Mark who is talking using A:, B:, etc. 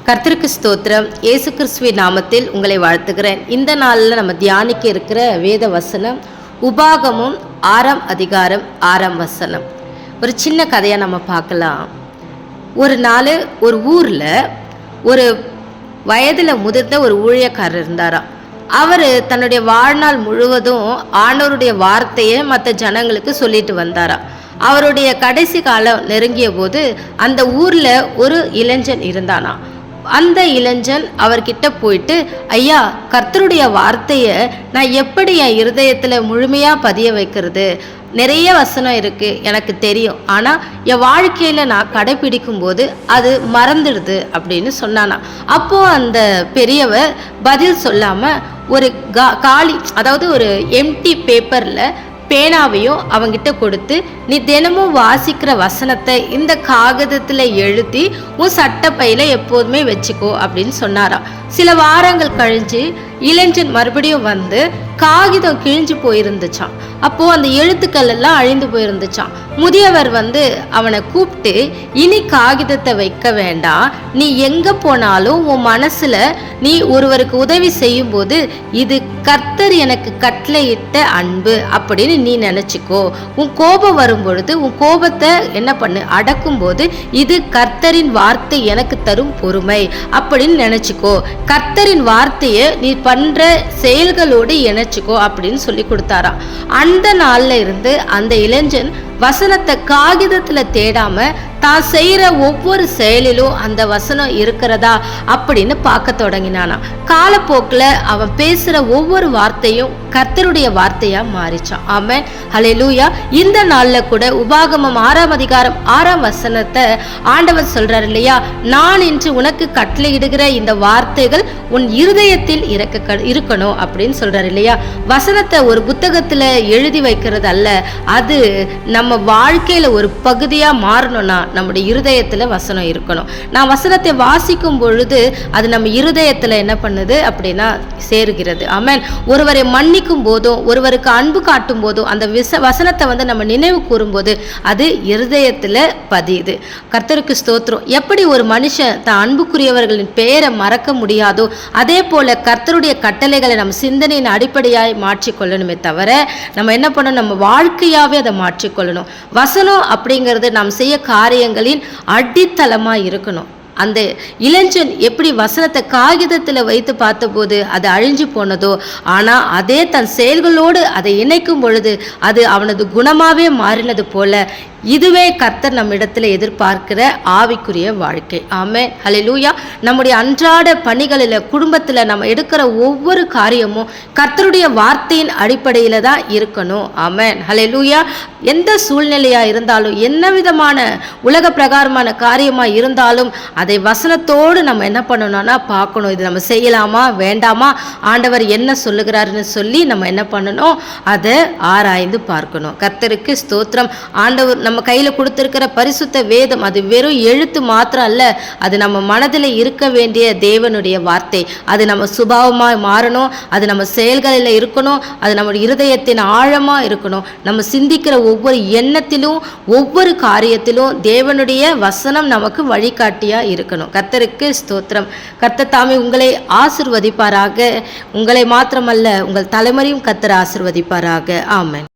A: கர்த்தருக்கு ஸ்தோத்திரம். இயேசு கிறிஸ்துவின் நாமத்தில் உங்களை வாழ்த்துகிறேன். இந்த நாளில் நம்ம தியானிக்க இருக்கிற வேத வசனம் உபாகமும் 6ஆம் அதிகாரம் 6ஆம் வசனம். ஒரு சின்ன கதையை நம்ம பார்க்கலாம். ஒரு நாள் ஒரு ஊரில் ஒரு வயதில் முதிர்ந்த ஒரு ஊழியக்காரர் இருந்தாராம். அவர் தன்னுடைய வாழ்நாள் முழுவதும் ஆண்டவருடைய வார்த்தையை மற்ற ஜனங்களுக்கு சொல்லிட்டு வந்தாராம். அவருடைய கடைசி காலம் நெருங்கிய போது அந்த ஊரில் ஒரு இளைஞன் இருந்தானா. அந்த இளைஞன் அவர்கிட்ட போயிட்டு, ஐயா, கர்த்தருடைய வார்த்தையை நான் எப்படி என் இருதயத்தில் முழுமையாக பதிய வைக்கிறது? நிறைய வசனம் இருக்குது, எனக்கு தெரியும், ஆனால் என் வாழ்க்கையில் நான் கடைப்பிடிக்கும் போது அது மறந்துடுது அப்படின்னு சொன்னானா. அப்போது அந்த பெரியவர் பதில் சொல்லாமல் ஒரு காலி, அதாவது ஒரு எம்டி பேப்பரில் பேனாவையும் அவங்கிட்ட கொடுத்து, நீ தினமும் வாசிக்கிற வசனத்தை இந்த காகிதத்தில் எழுதி உன் சட்டப்பையில் எப்போதுமே வச்சுக்கோ அப்படின்னு சொன்னாராம். சில வாரங்கள் கழிஞ்சு இளைஞன் மறுபடியும் வந்து காகிதம் கிழிஞ்சு போயிருந்துச்சான். அப்போது அந்த எழுத்துக்கள் எல்லாம் அழிந்து போயிருந்துச்சான். முதியவர் வந்து அவனை கூப்பிட்டு, இனி காகிதத்தை வைக்க வேண்டாம், நீ எங்கே போனாலும் உன் மனசில் நீ ஒருவருக்கு உதவி செய்யும் போது இது கர்த்தர் எனக்கு கட்டளையிட்ட அன்பு அப்படின்னு நீ நினச்சிக்கோ. உன் கோபம் வரும் பொழுது உன் கோபத்தை என்ன பண்ணு, அடக்கும் போது இது கர்த்தரின் வார்த்தை எனக்கு தரும் பொறுமை அப்படின்னு நினச்சிக்கோ. கர்த்தரின் வார்த்தையை நீ பண்ணுற செயல்களோடு இணைச்சிக்கோ அப்படின்னு சொல்லி கொடுத்தாராம். அந்த நாளில் இருந்து அந்த இளைஞன் வசனத்தை காகிதத்தில் தேடாம தான் செய்கிற ஒவ்வொரு செயலிலும் அந்த வசனம் இருக்கிறதா அப்படின்னு பார்க்க தொடங்கினானா. காலப்போக்கில் அவன் பேசுகிற ஒவ்வொரு வார்த்தையும் கர்த்தருடைய வார்த்தையாக மாறிச்சான். ஆமென், ஹல்லேலூயா. இந்த நாளில் கூட உபாகமம் 6ஆம் அதிகாரம் 6ஆம் வசனத்தை ஆண்டவர் சொல்கிறார் இல்லையா, நான் இன்று உனக்கு கட்டளையிடுகிற இந்த வார்த்தைகள் உன் இருதயத்தில் இருக்கணும் அப்படின்னு சொல்கிறார் இல்லையா. வசனத்தை ஒரு புத்தகத்தில் எழுதி வைக்கிறது அல்ல, அது நம்ம வாழ்க்கையில் ஒரு பகுதியாக மாறணும்னா நம்முடைய இருதயத்தில் வசனம் இருக்கணும். நான் வசனத்தை வாசிக்கும் பொழுது அது நம்ம இருதயத்தில் என்ன பண்ணுது அப்படின்னா சேருகிறது. ஆமென். ஒருவரை மன்னிக்கும் போதும் ஒருவருக்கு அன்பு காட்டும் போதும் அந்த வசனத்தை வந்து நம்ம நினைவு கூறும்போது அது இருதயத்தில் பதியுது. கர்த்தருக்கு ஸ்தோத்திரம். எப்படி ஒரு மனுஷன் தான் அன்புக்குரியவர்களின் பெயரை மறக்க முடியாதோ அதே போல கர்த்தருடைய கட்டளைகளை நம்ம சிந்தனையின் அடிப்படையாய் மாற்றிக்கொள்ளணுமே தவிர நம்ம என்ன பண்ணணும், நம்ம வாழ்க்கையாகவே அதை மாற்றிக்கொள்ளணும். வசனம் அப்படிங்கிறது நாம் செய்ய காரியங்களின் அடித்தளமாக இருக்கணும். அந்த இளைஞன் எப்படி வசனத்தை காகிதத்தில் வைத்து பார்த்தபோது அது அழிஞ்சு போனதோ, ஆனால் அதே தன் செயல்களோடு அதை இணைக்கும் பொழுது அது அவனது குணமாகவே மாறினது போல இதுவே கர்த்தர் நம்மிடத்தில் எதிர்பார்க்கிற ஆவிக்குரிய வாழ்க்கை. ஆமென், ஹல்லேலூயா. நம்முடைய அன்றாட பணிகளில் குடும்பத்தில் நம்ம எடுக்கிற ஒவ்வொரு காரியமும் கர்த்தருடைய வார்த்தையின் அடிப்படையில் தான் இருக்கணும். ஆமென், ஹல்லேலூயா. எந்த சூழ்நிலையாக இருந்தாலும் என்ன விதமான உலக பிரகாரமான காரியமாக இருந்தாலும் அதை வசனத்தோடு நம்ம என்ன பண்ணணும்னா பார்க்கணும். இது நம்ம செய்யலாமா வேண்டாமா, ஆண்டவர் என்ன சொல்லுகிறாருன்னு சொல்லி நம்ம என்ன பண்ணணும், அதை ஆராய்ந்து பார்க்கணும். கர்த்தருக்கு ஸ்தோத்திரம். ஆண்டவர் நம்ம கையில் கொடுத்திருக்கிற பரிசுத்த வேதம் அது வெறும் எழுத்து மாத்திரம் அல்ல, அது நம்ம மனதில் இருக்க வேண்டிய தேவனுடைய வார்த்தை. அது நம்ம சுபாவமாக மாறணும், அது நம்ம செயல்களில் இருக்கணும், அது நம்ம இருதயத்தின் ஆழமாக இருக்கணும். நம்ம சிந்திக்கிற ஒவ்வொரு எண்ணத்திலும் ஒவ்வொரு காரியத்திலும் தேவனுடைய வசனம் நமக்கு வழிகாட்டியாக இருக்கணும். கர்த்தருக்கு ஸ்தோத்திரம். கர்த்தர் தாமே உங்களை ஆசிர்வதிப்பாராக. உங்களை மாத்திரமல்ல உங்கள் தலைமுறையும் கர்த்தர் ஆசிர்வதிப்பாராக. ஆமென்.